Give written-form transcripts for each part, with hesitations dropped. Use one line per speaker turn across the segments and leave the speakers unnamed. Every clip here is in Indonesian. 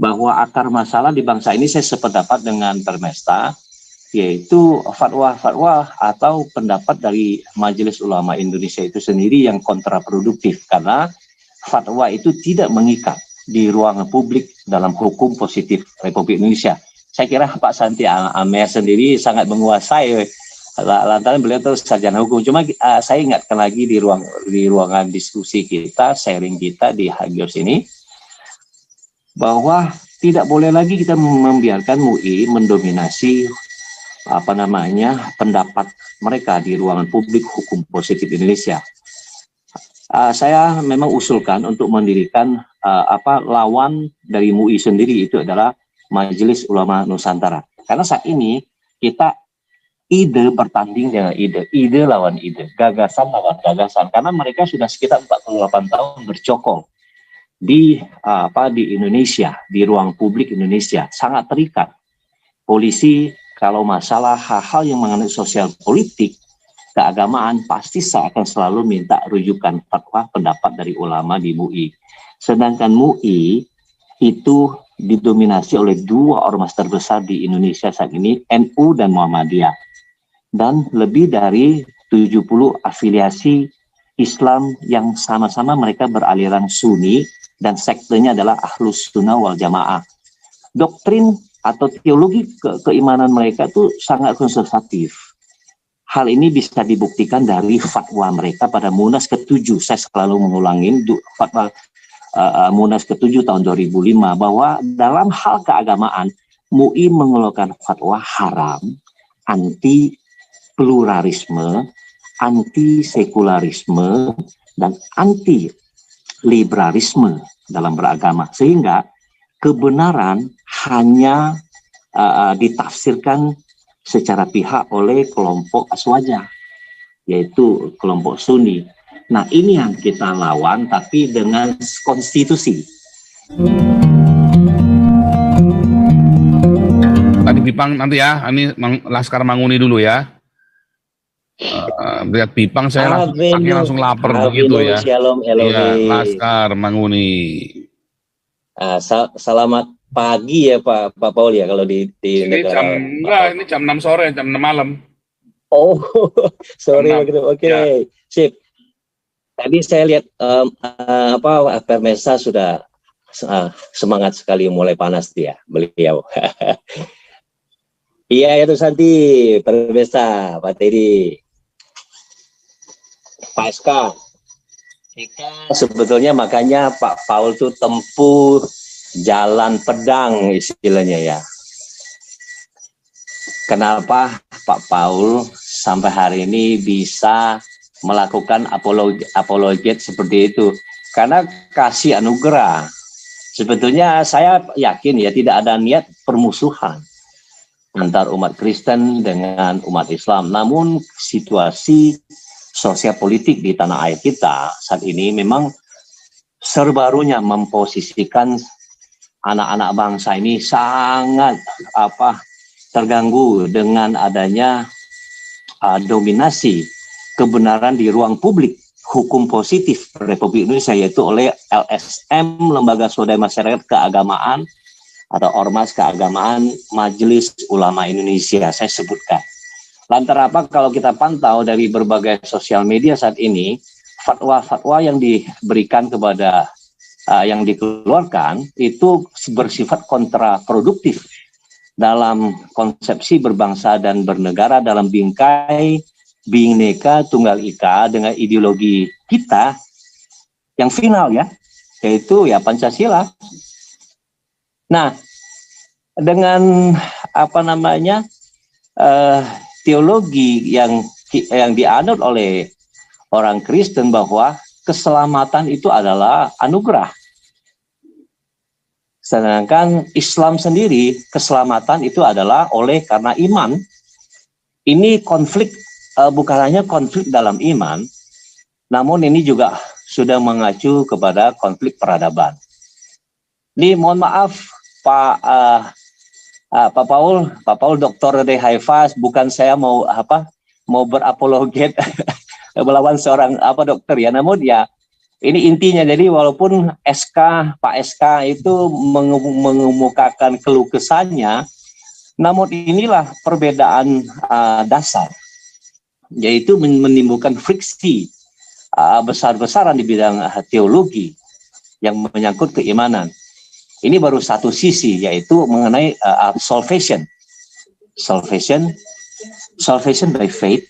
bahwa akar masalah di bangsa ini saya sependapat dengan Permesta, yaitu fatwa-fatwa atau pendapat dari Majelis Ulama Indonesia itu sendiri yang kontraproduktif, karena fatwa itu tidak mengikat di ruang publik dalam hukum positif Republik Indonesia. Saya kira Pak Santi Amer sendiri sangat menguasai, lantaran beliau itu sarjana hukum. Cuma saya ingatkan lagi di ruangan diskusi kita, sharing kita di Hagios ini, bahwa tidak boleh lagi kita membiarkan MUI mendominasi pendapat mereka di ruangan publik hukum positif Indonesia. Saya memang usulkan untuk mendirikan lawan dari MUI sendiri, itu adalah Majelis Ulama Nusantara. Karena saat ini kita ide bertanding dengan ide lawan ide, gagasan lawan gagasan. Karena mereka sudah sekitar 48 tahun bercokol di Indonesia, di ruang publik Indonesia, sangat terikat. Polisi kalau masalah hal-hal yang mengenai sosial politik, keagamaan, pasti saya akan selalu minta rujukan fatwa pendapat dari ulama di MUI. Sedangkan MUI itu didominasi oleh dua ormas terbesar di Indonesia saat ini, NU dan Muhammadiyah. Dan lebih dari 70 afiliasi Islam yang sama-sama mereka beraliran Sunni, dan sektenya adalah Ahlus Sunnah wal Jamaah. Doktrin atau teologi keimanan mereka itu sangat konservatif. Hal ini bisa dibuktikan dari fatwa mereka pada Munas ke-7. Saya selalu mengulangin fatwa Munas ke-7 tahun 2005, bahwa dalam hal keagamaan MUI mengeluarkan fatwa haram, anti pluralisme, anti sekularisme, dan anti liberalisme dalam beragama, sehingga kebenaran hanya ditafsirkan secara pihak oleh kelompok aswaja, yaitu kelompok Sunni. Nah, ini yang kita lawan, tapi dengan konstitusi.
Tadi Bipang nanti ya, ini Laskar Manguni dulu ya. Lihat Bipang saya langsung lapar begitu ya.
Shalom
Iya, Laskar Manguni.
Selamat pagi ya Pak Paul ya, kalau di negara.
Ini jam 6 sore, jam 6 malam.
Oh, sore begitu. Oke. Ya. Sip. Tadi saya lihat Permesa sudah semangat sekali, mulai panas beliau. Iya, itu Santi, Permesa, Pak Teddy, Pak SK. Kita sebetulnya makanya Pak Paul tuh tempuh jalan pedang istilahnya ya. Kenapa Pak Paul sampai hari ini bisa melakukan apologet seperti itu? Karena kasih anugerah. Sebetulnya saya yakin ya, tidak ada niat permusuhan antar umat Kristen dengan umat Islam. Namun situasi sosial politik di tanah air kita saat ini memang serbarunya memposisikan anak-anak bangsa ini sangat terganggu dengan adanya dominasi kebenaran di ruang publik hukum positif Republik Indonesia, yaitu oleh LSM, Lembaga Swadaya Masyarakat Keagamaan atau Ormas Keagamaan Majelis Ulama Indonesia, saya sebutkan. Lantaran apa, kalau kita pantau dari berbagai sosial media saat ini, fatwa-fatwa yang diberikan kepada yang dikeluarkan itu bersifat kontraproduktif dalam konsepsi berbangsa dan bernegara dalam bingkai Bhinneka Tunggal Ika dengan ideologi kita yang final ya, yaitu ya Pancasila. Nah, dengan teologi yang dianut oleh orang Kristen bahwa keselamatan itu adalah anugerah. Sedangkan Islam sendiri, keselamatan itu adalah oleh karena iman. Ini konflik, bukan hanya konflik dalam iman, namun ini juga sudah mengacu kepada konflik peradaban. Ini mohon maaf Pak Paul Dr. De Haifaz, bukan saya mau berapologet melawan seorang dokter ya, namun ya Ini intinya. Jadi walaupun Pak SK itu mengemukakan keluh kesahnya, namun inilah perbedaan dasar, yaitu menimbulkan friksi besar-besaran di bidang teologi yang menyangkut keimanan. Ini baru satu sisi, yaitu mengenai salvation by faith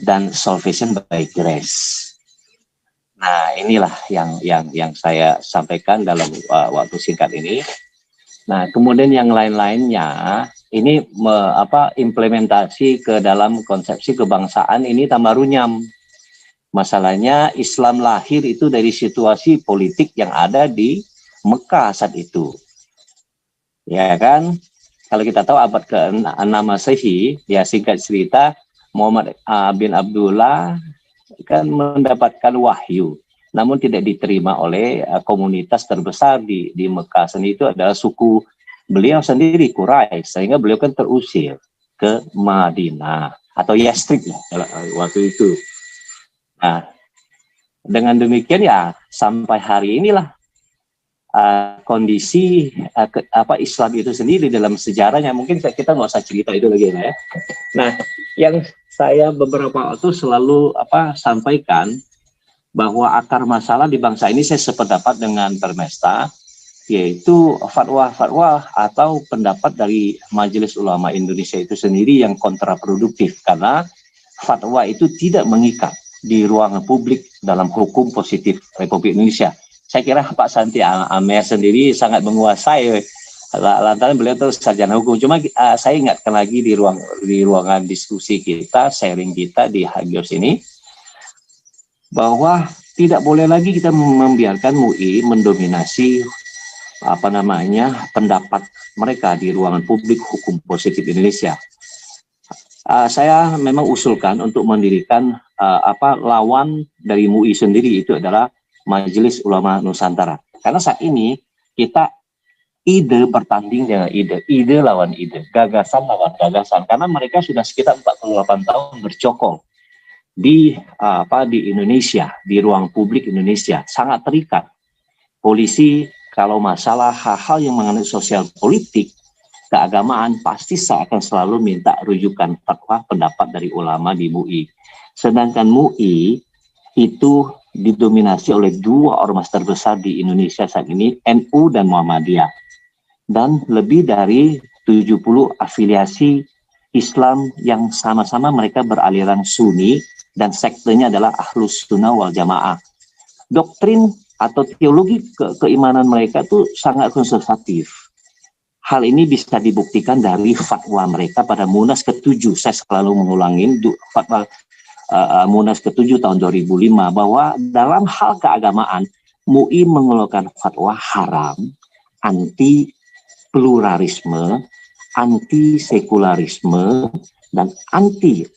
dan salvation by grace. Nah, inilah yang saya sampaikan dalam waktu singkat ini. Nah, kemudian yang lain-lainnya ini implementasi ke dalam konsepsi kebangsaan ini tambah runyam. Masalahnya Islam lahir itu dari situasi politik yang ada di Mekah saat itu. Ya kan? Kalau kita tahu abad ke-6 Masehi, ya singkat cerita, Muhammad bin Abdullah kan mendapatkan wahyu, namun tidak diterima oleh komunitas terbesar di Mekah sendiri. Itu adalah suku beliau sendiri, Quraisy, sehingga beliau kan terusir ke Madinah atau Yastrib waktu itu. Nah, dengan demikian ya sampai hari inilah kondisi Islam itu sendiri dalam sejarahnya. Mungkin kita nggak usah cerita itu lagi ya. Nah, yang saya beberapa waktu selalu sampaikan bahwa akar masalah di bangsa ini, saya sependapat dengan Permesta, yaitu fatwa-fatwa atau pendapat dari Majelis Ulama Indonesia itu sendiri yang kontraproduktif, karena fatwa itu tidak mengikat di ruang publik dalam hukum positif Republik Indonesia. Saya kira Pak Santi Amer sendiri sangat menguasai, lantaran beliau itu sarjana hukum. Cuma saya ingatkan lagi di ruangan diskusi kita, sharing kita di Hagios ini, bahwa tidak boleh lagi kita membiarkan MUI mendominasi pendapat mereka di ruangan publik hukum positif Indonesia. Saya memang usulkan untuk mendirikan lawan dari MUI sendiri, itu adalah Majelis Ulama Nusantara. Karena saat ini kita ide bertanding dengan ide lawan ide, gagasan lawan gagasan. Karena mereka sudah sekitar 48 tahun bercokol di Indonesia, di ruang publik Indonesia, sangat terikat. Polisi kalau masalah hal-hal yang mengenai sosial politik, keagamaan, pasti saya akan selalu minta rujukan fatwa pendapat dari ulama di MUI. Sedangkan MUI itu didominasi oleh dua ormas terbesar di Indonesia saat ini, NU dan Muhammadiyah. Dan lebih dari 70 afiliasi Islam yang sama-sama mereka beraliran Sunni dan sektenya adalah Ahlus Sunnah wal Jamaah. Doktrin atau teologi keimanan mereka itu sangat konservatif. Hal ini bisa dibuktikan dari fatwa mereka pada Munas ke-7. Saya selalu mengulangi fatwa Munas ke-7 tahun 2005, bahwa dalam hal keagamaan MUI mengeluarkan fatwa haram, anti pluralisme, anti sekularisme, dan anti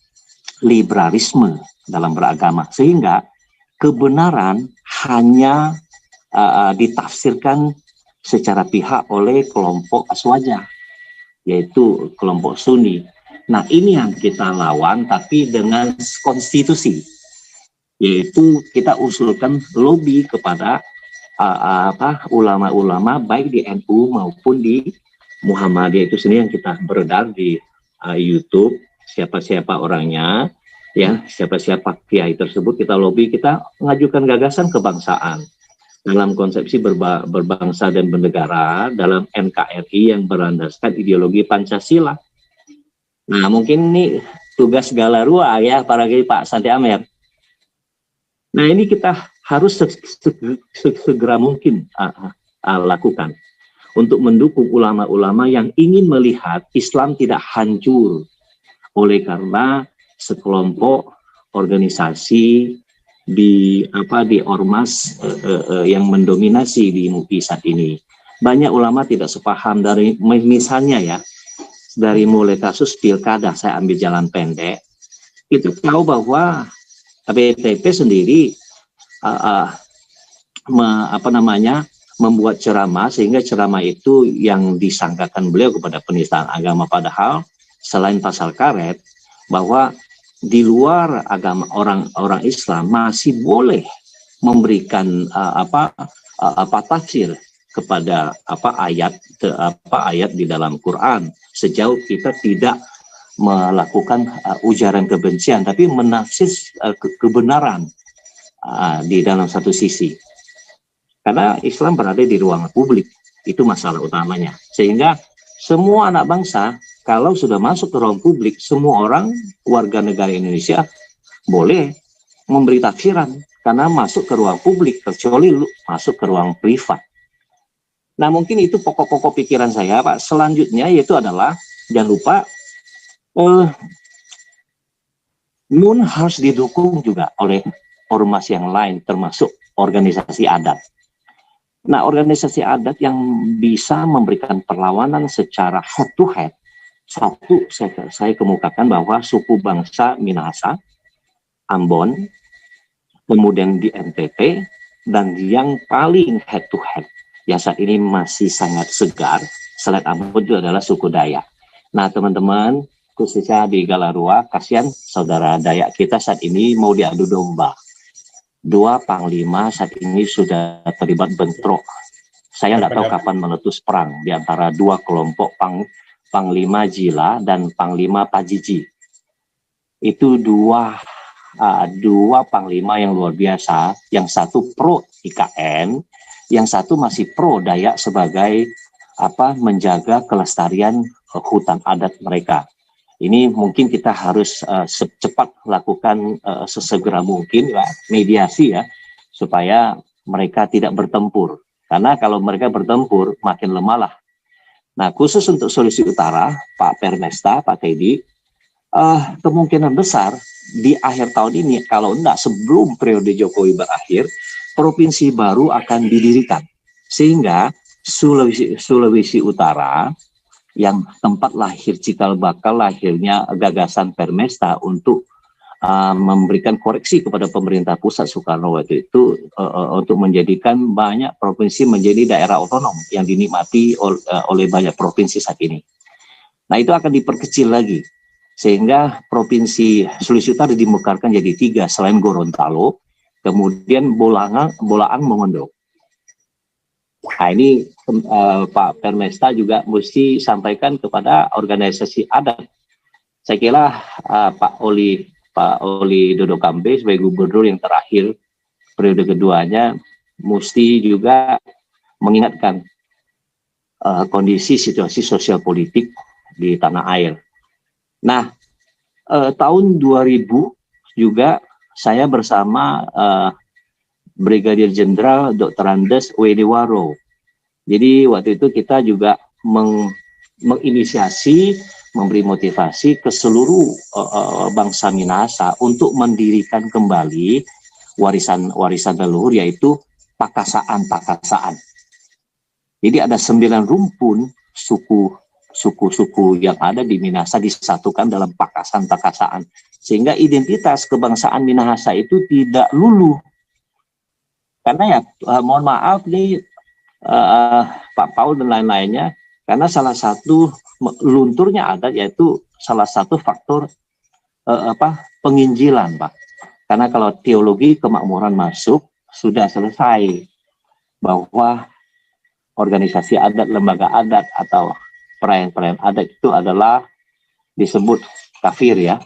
liberalisme dalam beragama, sehingga kebenaran hanya ditafsirkan secara pihak oleh kelompok aswaja, yaitu kelompok Sunni. Nah, ini yang kita lawan, tapi dengan konstitusi, yaitu kita usulkan lobby kepada ulama-ulama baik di NU maupun di Muhammadiyah itu sendiri, yang kita beredar di YouTube, siapa-siapa orangnya, ya, siapa-siapa kiai tersebut, kita lobby, kita mengajukan gagasan kebangsaan dalam konsepsi berbangsa dan bernegara dalam NKRI yang berlandaskan ideologi Pancasila. Nah, mungkin ini tugas Galarua ya, para Pak Santi Amer. Nah, ini kita harus segera mungkin lakukan untuk mendukung ulama-ulama yang ingin melihat Islam tidak hancur oleh karena sekelompok organisasi di ormas yang mendominasi di MUI saat ini. Banyak ulama tidak sepaham, dari misalnya ya, dari mulai kasus pilkada, saya ambil jalan pendek, itu tahu bahwa BTP sendiri membuat ceramah, sehingga ceramah itu yang disangkakan beliau kepada penistaan agama, padahal selain pasal karet, bahwa di luar agama orang Islam masih boleh memberikan tafsir kepada ayat di dalam Quran, sejauh kita tidak melakukan ujaran kebencian, tapi menafsir kebenaran di dalam satu sisi. Karena Islam berada di ruang publik, itu masalah utamanya. Sehingga semua anak bangsa, kalau sudah masuk ke ruang publik, semua orang warga negara Indonesia boleh memberi tafsiran, karena masuk ke ruang publik, kecuali masuk ke ruang privat. Nah, mungkin itu pokok-pokok pikiran saya, Pak. Selanjutnya yaitu adalah, jangan lupa, NUN harus didukung juga oleh ormas yang lain, termasuk organisasi adat. Nah, organisasi adat yang bisa memberikan perlawanan secara head to head. Satu, saya kemukakan bahwa suku bangsa Minahasa, Ambon, kemudian di NTT, dan yang paling head to head, yang saat ini masih sangat segar, selain Ambon itu adalah suku Dayak. Nah, teman-teman, khususnya di Galarua, kasihan saudara Dayak kita saat ini mau diadu domba. Dua panglima saat ini sudah terlibat bentrok. Saya tidak tahu kapan meletus perang di antara dua kelompok Panglima Jila dan Panglima Pajiji. Itu dua panglima yang luar biasa. Yang satu pro IKN, yang satu masih pro Dayak sebagai menjaga kelestarian hutan adat mereka. Ini mungkin kita harus secepat lakukan sesegera mungkin ya, mediasi ya, supaya mereka tidak bertempur. Karena kalau mereka bertempur makin lemahlah. Nah, khusus untuk Sulawesi Utara, Pak Permesta, Pak Teddy, kemungkinan besar di akhir tahun ini, kalau enggak sebelum periode Jokowi berakhir, provinsi baru akan didirikan. Sehingga Sulawesi Utara, yang tempat lahir cikal bakal lahirnya gagasan Permesta untuk memberikan koreksi kepada pemerintah pusat Soekarno waktu itu untuk menjadikan banyak provinsi menjadi daerah otonom yang dinikmati oleh banyak provinsi saat ini. Nah, itu akan diperkecil lagi sehingga provinsi Sulawesi Utara dimekarkan jadi 3 selain Gorontalo, kemudian Bolaang Mongondo. Nah, ini Pak Permesta juga mesti sampaikan kepada organisasi adat. Saya kira Pak Oli Dodo Kambe sebagai gubernur yang terakhir periode keduanya mesti juga mengingatkan kondisi situasi sosial politik di tanah air. Nah, tahun 2000 juga saya bersama Brigadier Jenderal Dr. Andes Wedewaro. Jadi waktu itu kita juga menginisiasi, memberi motivasi ke seluruh bangsa Minahasa untuk mendirikan kembali warisan leluhur, yaitu pakasaan. Jadi ada 9 rumpun suku yang ada di Minahasa disatukan dalam pakasaan, sehingga identitas kebangsaan Minahasa itu tidak luluh. Karena ya mohon maaf nih Pak Paul dan lain-lainnya, karena salah satu lunturnya adat yaitu salah satu faktor penginjilan, Pak. Karena kalau teologi kemakmuran masuk sudah selesai bahwa organisasi adat, lembaga adat atau perayaan-perayaan adat itu adalah disebut kafir ya.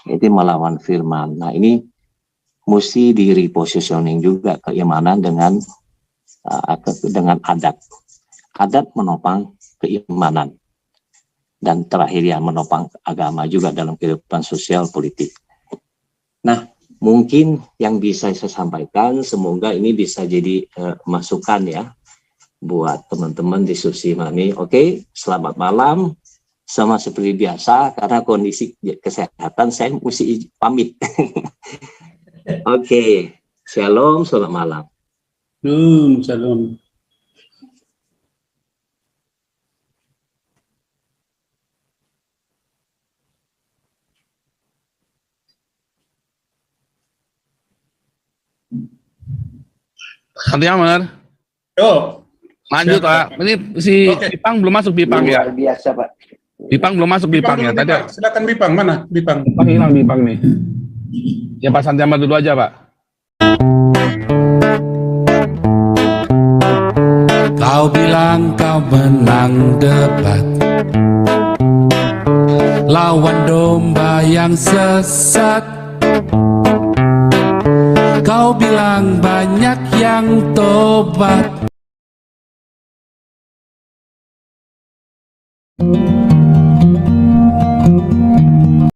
Itu melawan firman. Nah, ini mesti di repositioning juga keimanan dengan adat. Adat menopang keimanan. Dan terakhir ya menopang agama juga dalam kehidupan sosial politik. Nah, mungkin yang bisa saya sampaikan, semoga ini bisa jadi masukan ya buat teman-teman diskusi ini. Oke, selamat malam. Sama seperti biasa, karena kondisi kesehatan saya mesti pamit. Oke, shalom, selamat malam.
Shalom.
Santi Amar.
Oh,
lanjut Pak. Ini si Bipang belum masuk Bipang ya.
Luar biasa Pak.
Bipang belum masuk Bipang ya. Tadi
silakan Bipang, mana Bipang?
Bipang hilang Bipang nih. Ya Pak Santi Amar dulu aja Pak.
Kau bilang kau menang debat lawan domba yang sesat. Kau bilang banyak yang tobat.